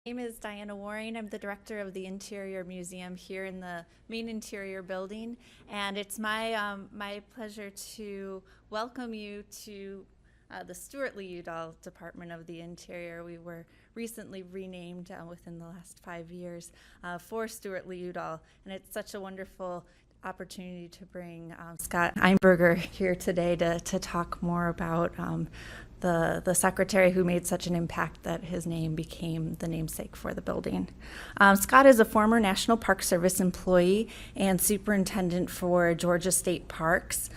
My name is Diana Waring. I'm the director of the Interior Museum here in the main interior building, and it's my pleasure to welcome you to the Stewart Udall Department of the Interior. We were recently renamed within the last 5 years for Stewart Udall, and it's such a wonderful opportunity to bring Scott Einberger here today to talk more about the secretary who made such an impact that his name became the namesake for the building. Scott is a former National Park Service employee and superintendent for Georgia State Parks.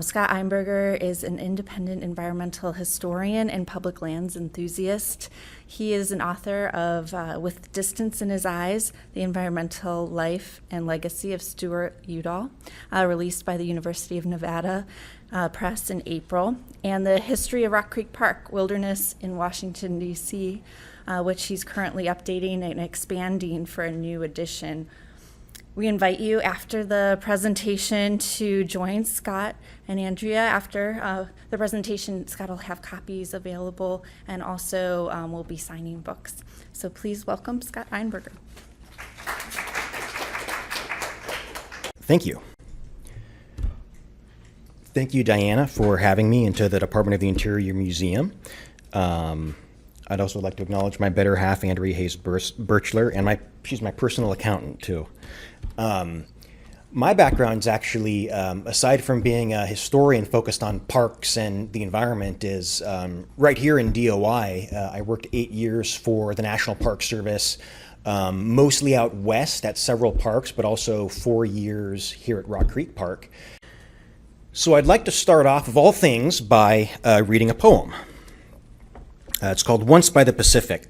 Scott Einberger is an independent environmental historian and public lands enthusiast. He is an author of With Distance in His Eyes, The Environmental Life and Legacy of Stewart Udall, released by the University of Nevada Press in April, and The History of Rock Creek Park, Wilderness in Washington, D.C., which he's currently updating and expanding for a new edition. We invite you after the presentation to join Scott and Andrea. After the presentation, Scott will have copies available, and also we'll be signing books. So please welcome Scott Einberger. Thank you. Thank you, Diana, for having me into the Department of the Interior Museum. I'd also like to acknowledge my better half, Andrea Hayes Birchler, and she's my personal accountant, too. My background's actually, aside from being a historian focused on parks and the environment, is right here in DOI. I worked 8 years for the National Park Service, mostly out west at several parks, but also 4 years here at Rock Creek Park. So I'd like to start off, of all things, by reading a poem. It's called Once by the Pacific.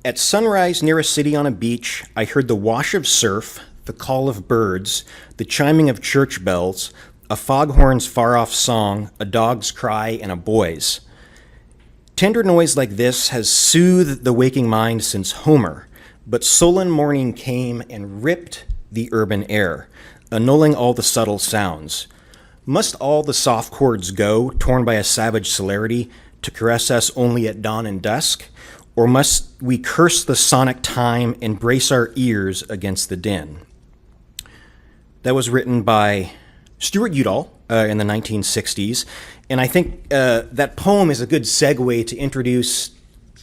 At sunrise near a city on a beach, I heard the wash of surf, the call of birds, the chiming of church bells, a foghorn's far-off song, a dog's cry, and a boy's. Tender noise like this has soothed the waking mind since Homer, but sullen morning came and ripped the urban air, annulling all the subtle sounds. Must all the soft chords go, torn by a savage celerity, to caress us only at dawn and dusk? Or must we curse the sonic time and brace our ears against the din? That was written by Stewart Udall in the 1960s, and I think that poem is a good segue to introduce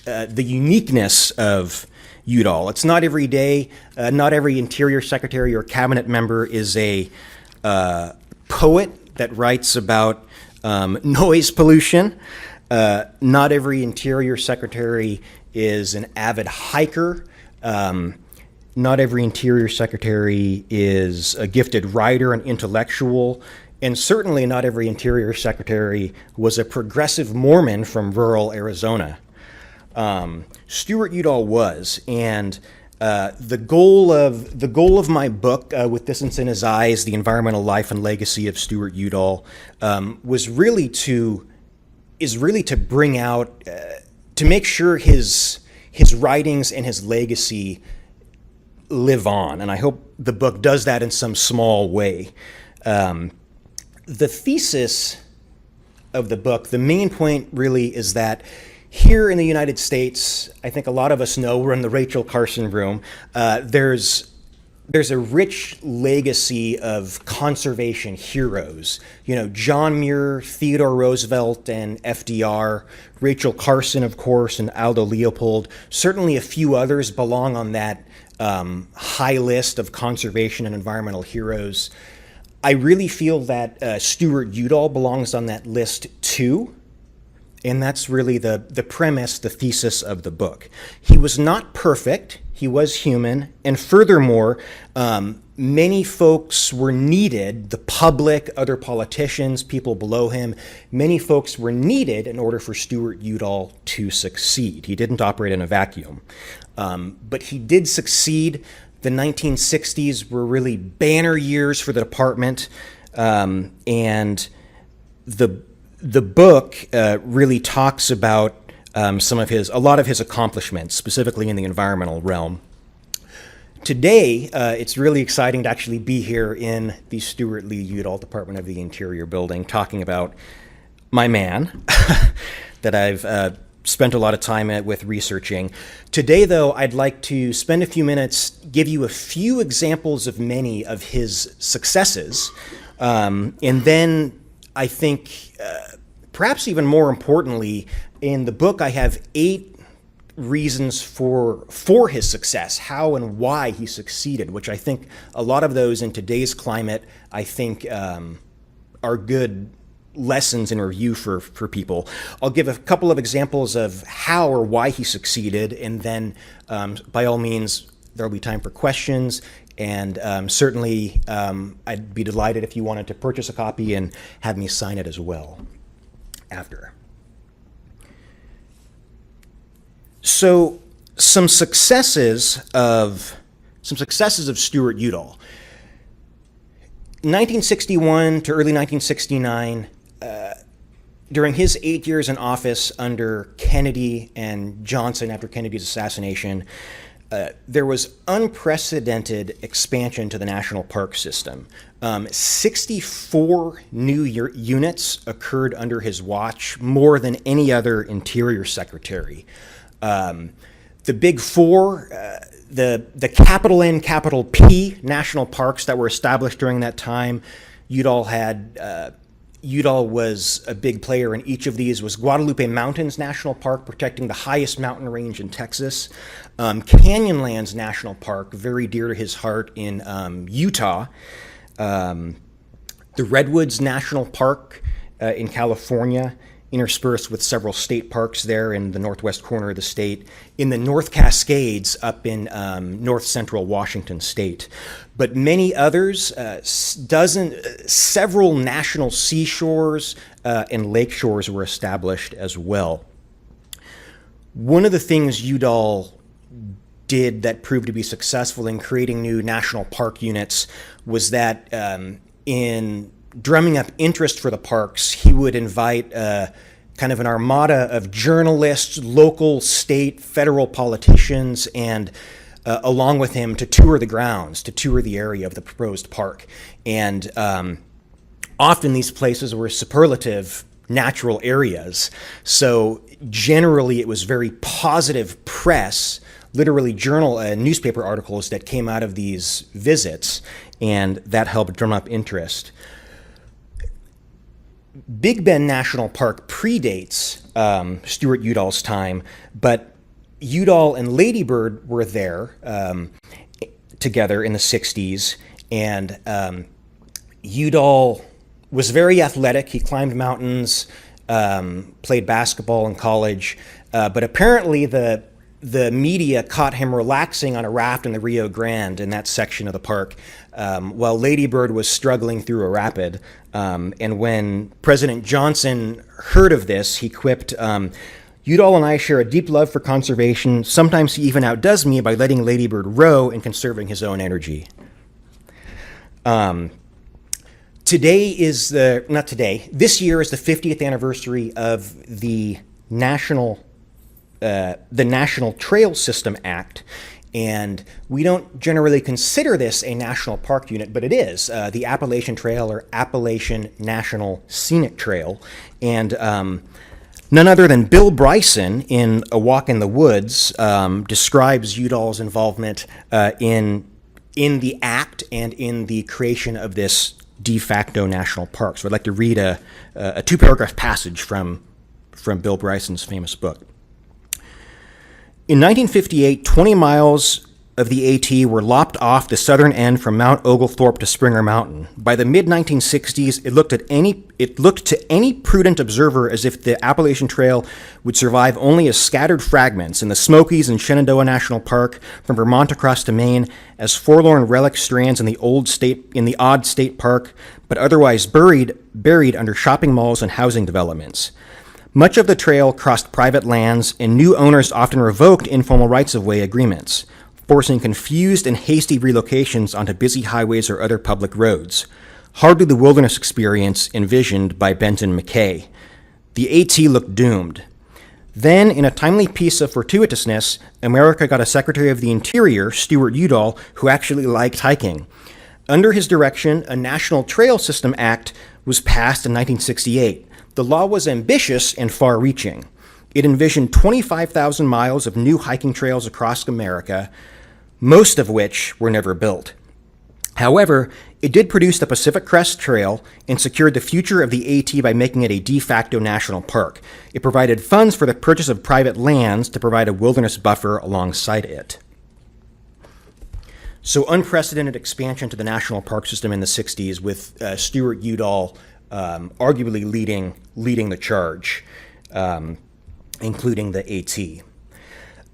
the uniqueness of Udall. It's not every day, not every interior secretary or cabinet member is a poet that writes about noise pollution. Not every interior secretary is an avid hiker. Not every interior secretary is a gifted writer and intellectual. And certainly not every interior secretary was a progressive Mormon from rural Arizona. Stewart Udall was, and the goal of my book, With Distance in His Eyes, The Environmental Life and Legacy of Stewart Udall, is really to bring out, to make sure his writings and his legacy live on, and I hope the book does that in some small way. The thesis of the book, the main point really is that here in the United States, I think a lot of us know, we're in the Rachel Carson room, there's a rich legacy of conservation heroes. You know, John Muir, Theodore Roosevelt, and FDR, Rachel Carson, of course, and Aldo Leopold. Certainly a few others belong on that high list of conservation and environmental heroes. I really feel that Stewart Udall belongs on that list too. And that's really the premise, the thesis of the book. He was not perfect, he was human, and furthermore, many folks were needed, the public, other politicians, people below him, many folks were needed in order for Stewart Udall to succeed. He didn't operate in a vacuum, but he did succeed. The 1960s were really banner years for the department, and the book really talks about a lot of his accomplishments, specifically in the environmental realm. Today, it's really exciting to actually be here in the Stewart Lee Udall Department of the Interior building, talking about my man that I've spent a lot of time with researching. Today, though, I'd like to spend a few minutes, give you a few examples of many of his successes, and then I think, perhaps even more importantly, in the book I have 8 reasons for his success, how and why he succeeded, which I think a lot of those in today's climate, I think, are good lessons in review for people. I'll give a couple of examples of how or why he succeeded, and then by all means, there'll be time for questions, and certainly I'd be delighted if you wanted to purchase a copy and have me sign it as well after. So some successes of Stewart Udall. 1961 to early 1969, during his 8 years in office under Kennedy and Johnson after Kennedy's assassination, there was unprecedented expansion to the national park system. 64 new units occurred under his watch, more than any other Interior Secretary. The big 4, the capital N, capital P national parks that were established during that time, Udall was a big player in each of these. Was Guadalupe Mountains National Park, protecting the highest mountain range in Texas. Canyonlands National Park, very dear to his heart in Utah. The Redwoods National Park in California, interspersed with several state parks there in the northwest corner of the state, in the North Cascades up in north central Washington state. But many others, several national seashores and lake shores were established as well. One of the things Udall did that proved to be successful in creating new national park units was that in drumming up interest for the parks, he would invite kind of an armada of journalists, local, state, federal politicians, and along with him to tour the grounds, to tour the area of the proposed park. And often these places were superlative natural areas. So generally it was very positive press, literally newspaper articles that came out of these visits, and that helped drum up interest. Big Bend National Park predates Stewart Udall's time, but Udall and Lady Bird were there together in the 60s, and Udall was very athletic. He climbed mountains, played basketball in college, but apparently the media caught him relaxing on a raft in the Rio Grande in that section of the park, while Lady Bird was struggling through a rapid. And when President Johnson heard of this, he quipped, "Udall and I share a deep love for conservation. Sometimes he even outdoes me by letting Lady Bird row and conserving his own energy." This year is the 50th anniversary of the National Trail System Act, and we don't generally consider this a national park unit, but it is the Appalachian Trail, or Appalachian National Scenic Trail. And none other than Bill Bryson in A Walk in the Woods describes Udall's involvement in the act and in the creation of this de facto national park. So I'd like to read a 2-paragraph passage from Bill Bryson's famous book. In 1958, 20 miles of the AT were lopped off the southern end from Mount Oglethorpe to Springer Mountain. By the mid-1960s, it looked to any prudent observer as if the Appalachian Trail would survive only as scattered fragments in the Smokies and Shenandoah National Park, from Vermont across to Maine, as forlorn relic strands in the odd state park, but otherwise buried under shopping malls and housing developments. Much of the trail crossed private lands, and new owners often revoked informal rights-of-way agreements, forcing confused and hasty relocations onto busy highways or other public roads. Hardly the wilderness experience envisioned by Benton McKay. The AT looked doomed. Then, in a timely piece of fortuitousness, America got a Secretary of the Interior, Stewart Udall, who actually liked hiking. Under his direction, a National Trail System Act was passed in 1968. The law was ambitious and far-reaching. It envisioned 25,000 miles of new hiking trails across America, most of which were never built. However, it did produce the Pacific Crest Trail and secured the future of the AT by making it a de facto national park. It provided funds for the purchase of private lands to provide a wilderness buffer alongside it. So unprecedented expansion to the national park system in the 60s with Stewart Udall arguably leading the charge, including the AT.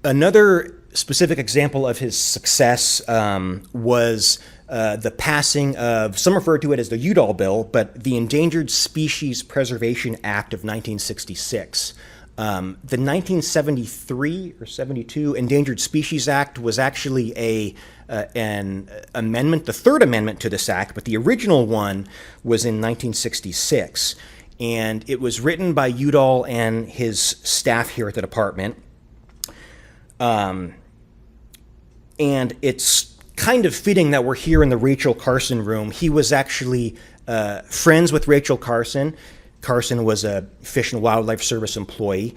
Another specific example of his success was the passing of, some refer to it as the Udall Bill, but the Endangered Species Preservation Act of 1966. The 1973 or 72 Endangered Species Act was actually an amendment, the third amendment to this act, but the original one was in 1966. And it was written by Udall and his staff here at the department. And it's kind of fitting that we're here in the Rachel Carson room. He was actually friends with Rachel Carson. Carson was a Fish and Wildlife Service employee.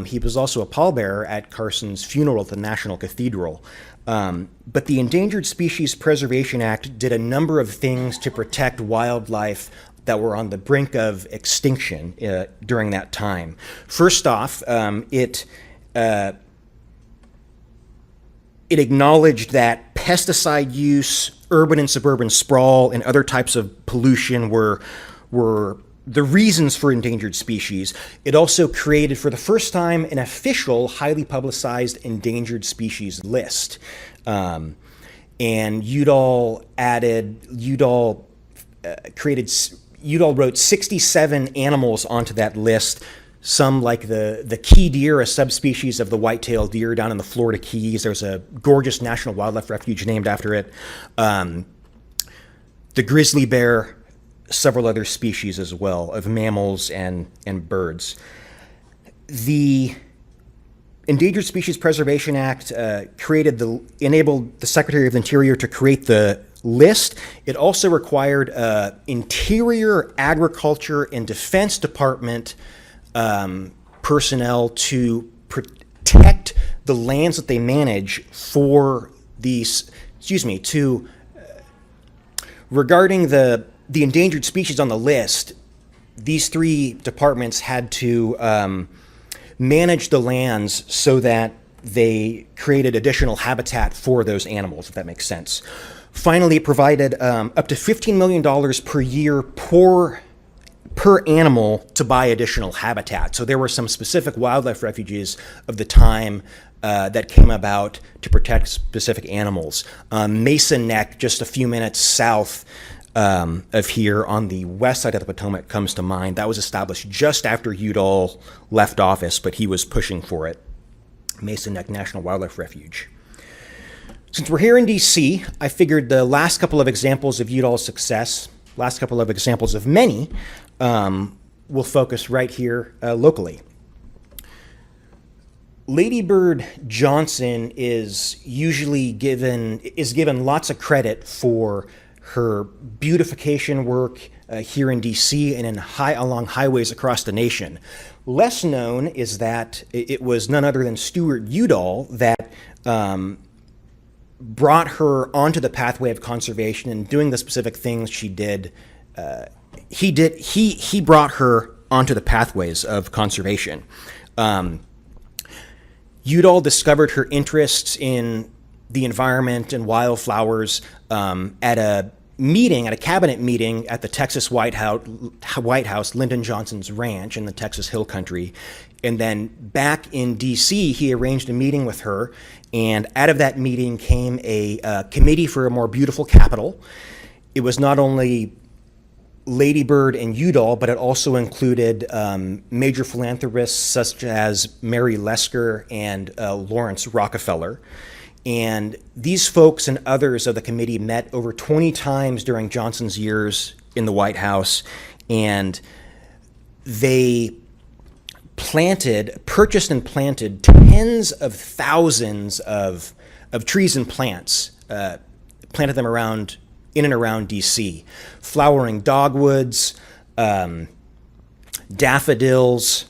He was also a pallbearer at Carson's funeral at the National Cathedral. But the Endangered Species Preservation Act did a number of things to protect wildlife that were on the brink of extinction during that time. First off, it acknowledged that pesticide use, urban and suburban sprawl, and other types of pollution were the reasons for endangered species. It also created, for the first time, an official, highly publicized endangered species list. And Udall wrote 67 animals onto that list. Some, like the key deer, a subspecies of the white-tailed deer down in the Florida Keys. There's a gorgeous national wildlife refuge named after it. The grizzly bear, several other species as well of mammals and birds. The Endangered Species Preservation Act enabled the Secretary of the Interior to create the list. It also required Interior, Agriculture, and Defense Department personnel to protect the lands that they manage for these, regarding the endangered species on the list, these three departments had to manage the lands so that they created additional habitat for those animals, if that makes sense. Finally, it provided up to $15 million per year per animal to buy additional habitat. So there were some specific wildlife refuges of the time that came about to protect specific animals. Mayson Neck, just a few minutes south of here on the west side of the Potomac, comes to mind. That was established just after Udall left office, but he was pushing for it. Mayson Neck National Wildlife Refuge. Since we're here in DC, I figured the last couple of examples of Udall's success, last couple of examples of many, we'll focus right here locally. Lady Bird Johnson is given lots of credit for her beautification work here in DC and along highways across the nation. Less known is that it was none other than Stewart Udall that brought her onto the pathway of conservation and doing the specific things she did. He brought her onto the pathways of conservation. Udall discovered her interests in the environment and wildflowers at a cabinet meeting at the Texas White House, Lyndon Johnson's ranch in the Texas Hill Country. And then back in D.C., he arranged a meeting with her, and out of that meeting came a committee for a more beautiful capital. It was not only Lady Bird and Udall, but it also included major philanthropists such as Mary Lesker and Lawrence Rockefeller. And these folks and others of the committee met over 20 times during Johnson's years in the White House, and they purchased and planted tens of thousands of trees and plants, planted them in and around DC, flowering dogwoods, daffodils,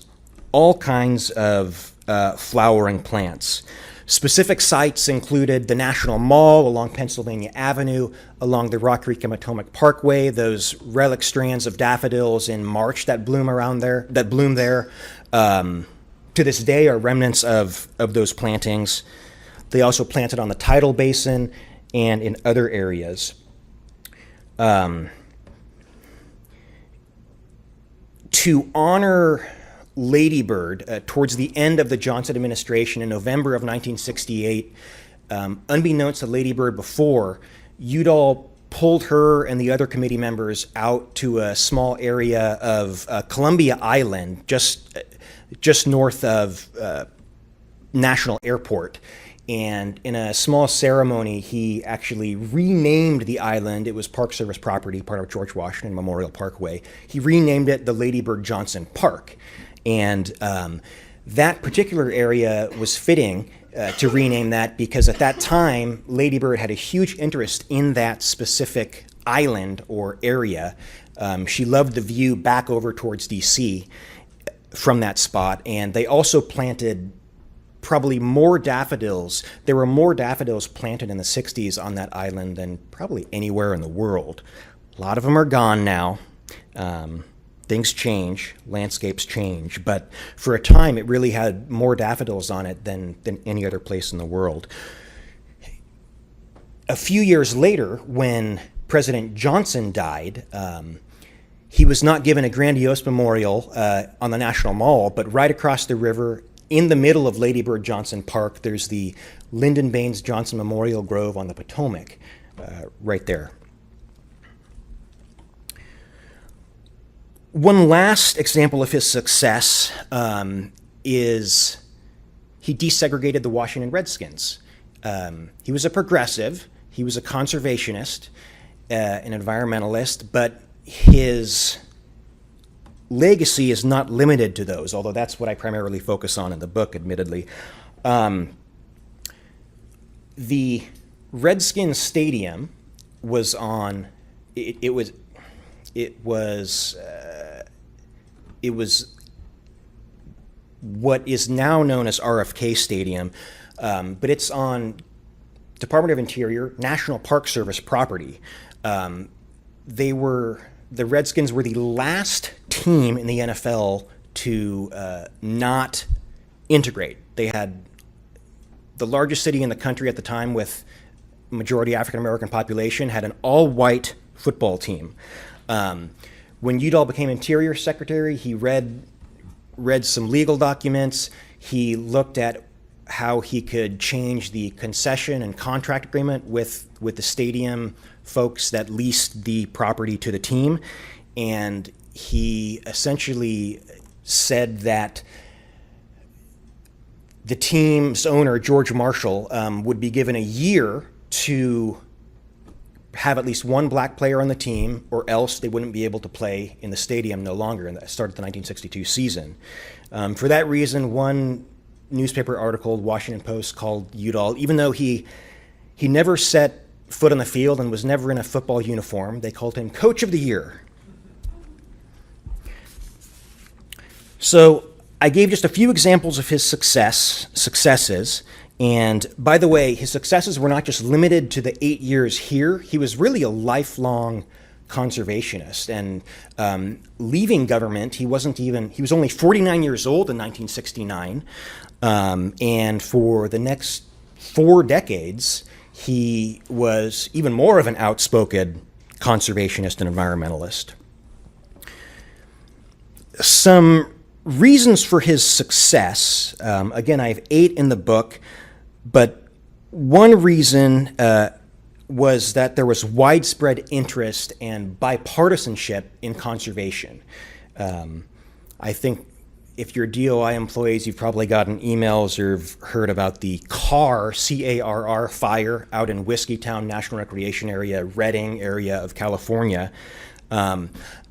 all kinds of flowering plants. Specific sites included the National Mall along Pennsylvania Avenue, along the Rock Creek and Potomac Parkway, those relic strands of daffodils in March that bloom there. To this day are remnants of those plantings. They also planted on the tidal basin and in other areas. To honor Lady Bird, towards the end of the Johnson administration in November of 1968, unbeknownst to Lady Bird before, Udall pulled her and the other committee members out to a small area of Columbia Island, just north of National Airport. And in a small ceremony, he actually renamed the island. It was Park Service property, part of George Washington Memorial Parkway. He renamed it the Lady Bird Johnson Park. And that particular area was fitting to rename that because at that time, Lady Bird had a huge interest in that specific island or area. She loved the view back over towards D.C. from that spot. And they also planted probably more daffodils. There were more daffodils planted in the 60s on that island than probably anywhere in the world. A lot of them are gone now. Things change, landscapes change, but for a time it really had more daffodils on it than any other place in the world. A few years later, when President Johnson died, he was not given a grandiose memorial on the National Mall, but right across the river in the middle of Lady Bird Johnson Park, there's the Lyndon Baines Johnson Memorial Grove on the Potomac, right there. One last example of his success is he desegregated the Washington Redskins. He was a progressive, he was a conservationist, an environmentalist, but his legacy is not limited to those, although that's what I primarily focus on in the book, admittedly. The Redskins Stadium was on, it was what is now known as RFK Stadium, but it's on Department of Interior, National Park Service property. The Redskins were the last team in the NFL to not integrate. They had the largest city in the country at the time with majority African-American population, had an all-white football team. When Udall became Interior Secretary, he read some legal documents. He looked at how he could change the concession and contract agreement with the stadium folks that leased the property to the team. And he essentially said that the team's owner, George Marshall, would be given a year to have at least one black player on the team, or else they wouldn't be able to play in the stadium no longer, and that started the 1962 season. For that reason, one newspaper article, Washington Post, called Udall, even though he never set foot on the field and was never in a football uniform, they called him Coach of the Year. So I gave just a few examples of his successes. And by the way, his successes were not just limited to the 8 years here. He was really a lifelong conservationist. And leaving government, he was only 49 years old in 1969. And for the next 4 decades, he was even more of an outspoken conservationist and environmentalist. Some reasons for his success, again, I have 8 in the book, but one reason was that there was widespread interest and bipartisanship in conservation. I think if you're DOI employees, you've probably gotten emails or heard about the CARR fire out in Whiskeytown National Recreation Area, Redding area of California.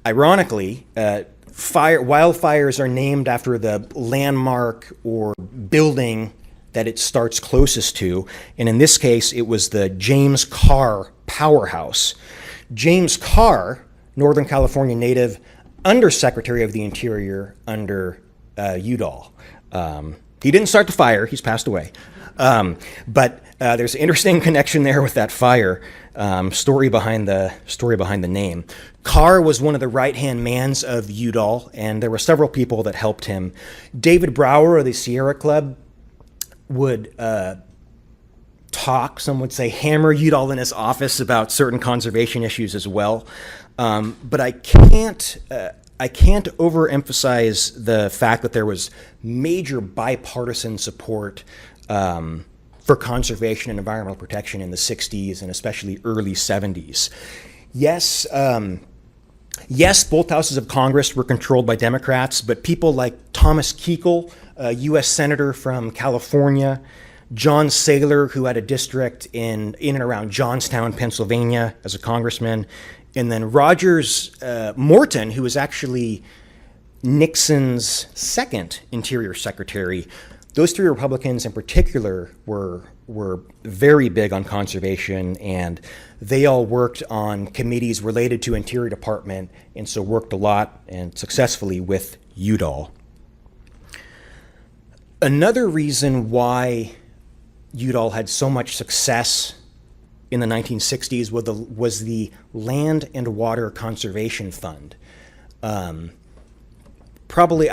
Ironically, wildfires are named after the landmark or building that it starts closest to, and in this case, it was the James Carr Powerhouse. James Carr, Northern California native, Undersecretary of the Interior under Udall. He didn't start the fire. He's passed away. But there's an interesting connection there with that fire. Story behind the name. Carr was one of the right-hand mans of Udall, and there were several people that helped him. David Brower of the Sierra Club would talk, some would say hammer Udall in his office about certain conservation issues as well. But I can't overemphasize the fact that there was major bipartisan support for conservation and environmental protection in the 60s and especially early 70s. Yes, both houses of Congress were controlled by Democrats, but people like Thomas Kuechel, a U.S. Senator from California, John Saylor, who had a district in and around Johnstown, Pennsylvania, as a congressman, and then Rogers Morton, who was actually Nixon's second Interior Secretary. Those three Republicans in particular were very big on conservation, and they all worked on committees related to Interior Department, and so worked a lot and successfully with Udall. Another reason why Udall had so much success in the 1960s was the Land and Water Conservation Fund. Probably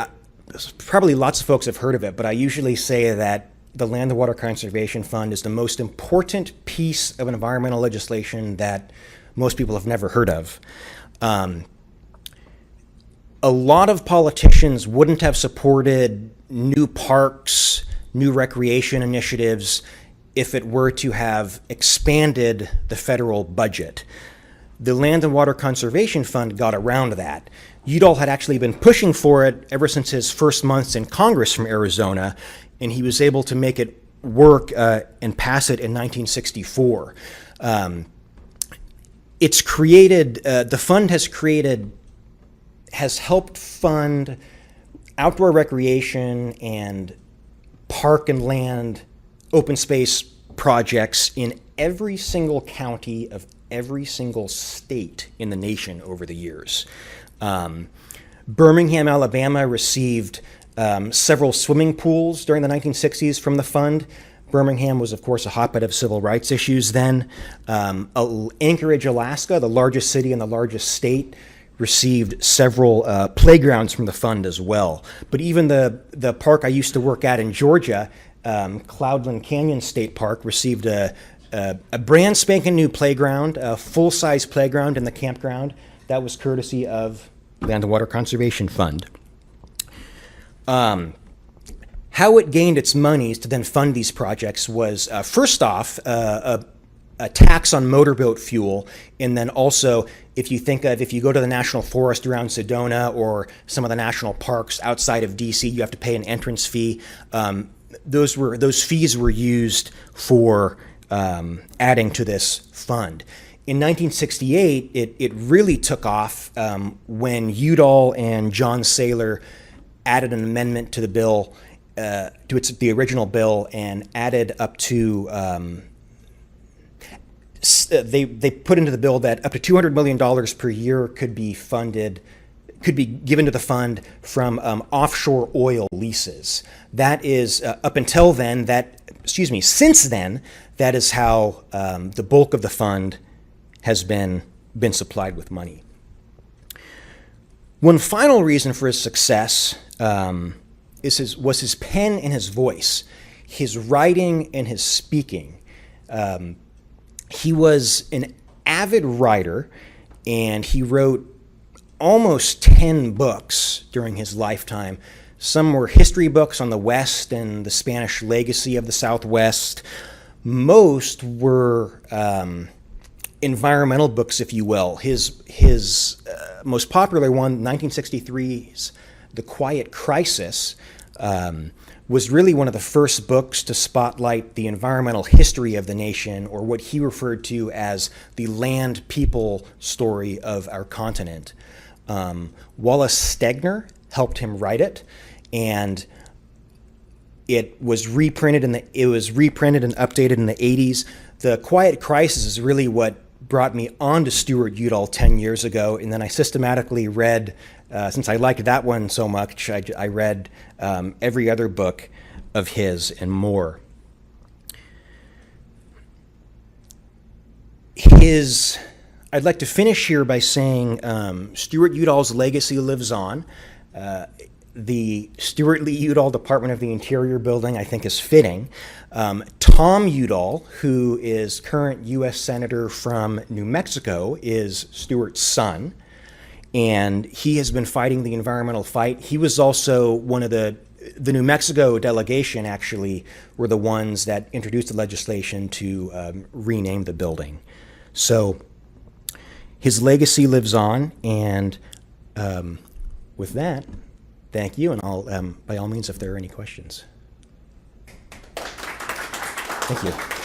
lots of folks have heard of it, but I usually say that the Land and Water Conservation Fund is the most important piece of environmental legislation that most people have never heard of. A lot of politicians wouldn't have supported new parks, new recreation initiatives, if it were to have expanded the federal budget. The Land and Water Conservation Fund got around that. Udall had actually been pushing for it ever since his first months in Congress from Arizona, and he was able to make it work and pass it in 1964. It's created, the fund has helped fund outdoor recreation and park and land open space projects in every single county of every single state in the nation over the years. Birmingham, Alabama received several swimming pools during the 1960s from the fund. Birmingham was, of course, a hotbed of civil rights issues then. Anchorage, Alaska, the largest city and the largest state, received several playgrounds from the fund as well. But even the park I used to work at in Georgia, Cloudland Canyon State Park, received a brand spanking new playground, a full-size playground in the campground. That was courtesy of Land and Water Conservation Fund. How it gained its monies to then fund these projects was, first off, a tax on motorboat fuel, and then also, if you go to the National Forest around Sedona or some of the national parks outside of DC, you have to pay an entrance fee. Those fees were used for adding to this fund. In 1968, it really took off when Udall and John Saylor added an amendment to the bill, the original bill, and added up to they put into the bill that up to $200 million per year could be given to the fund from offshore oil leases. That is up until then. Since then, that is how the bulk of the fund has been supplied with money. One final reason for his success was his pen and his voice, his writing and his speaking. He was an avid writer, and he wrote almost 10 books during his lifetime. Some were history books on the West and the Spanish legacy of the Southwest. Most were environmental books, if you will. His most popular one, 1963's The Quiet Crisis, was really one of the first books to spotlight the environmental history of the nation, or what he referred to as the land people story of our continent. Wallace Stegner helped him write it, and it was reprinted and updated in the 80s. The Quiet Crisis is really what brought me onto Stewart Udall 10 years ago, and then I systematically read, since I liked that one so much, I read every other book of his and more. I'd like to finish here by saying Stewart Udall's legacy lives on. The Stewart Lee Udall Department of the Interior building, I think, is fitting. Tom Udall, who is current U.S. Senator from New Mexico, is Stewart's son, and he has been fighting the environmental fight. He was also one of the New Mexico delegation, actually, were the ones that introduced the legislation to rename the building. So his legacy lives on, and with that, thank you, and I'll, by all means, if there are any questions. Thank you.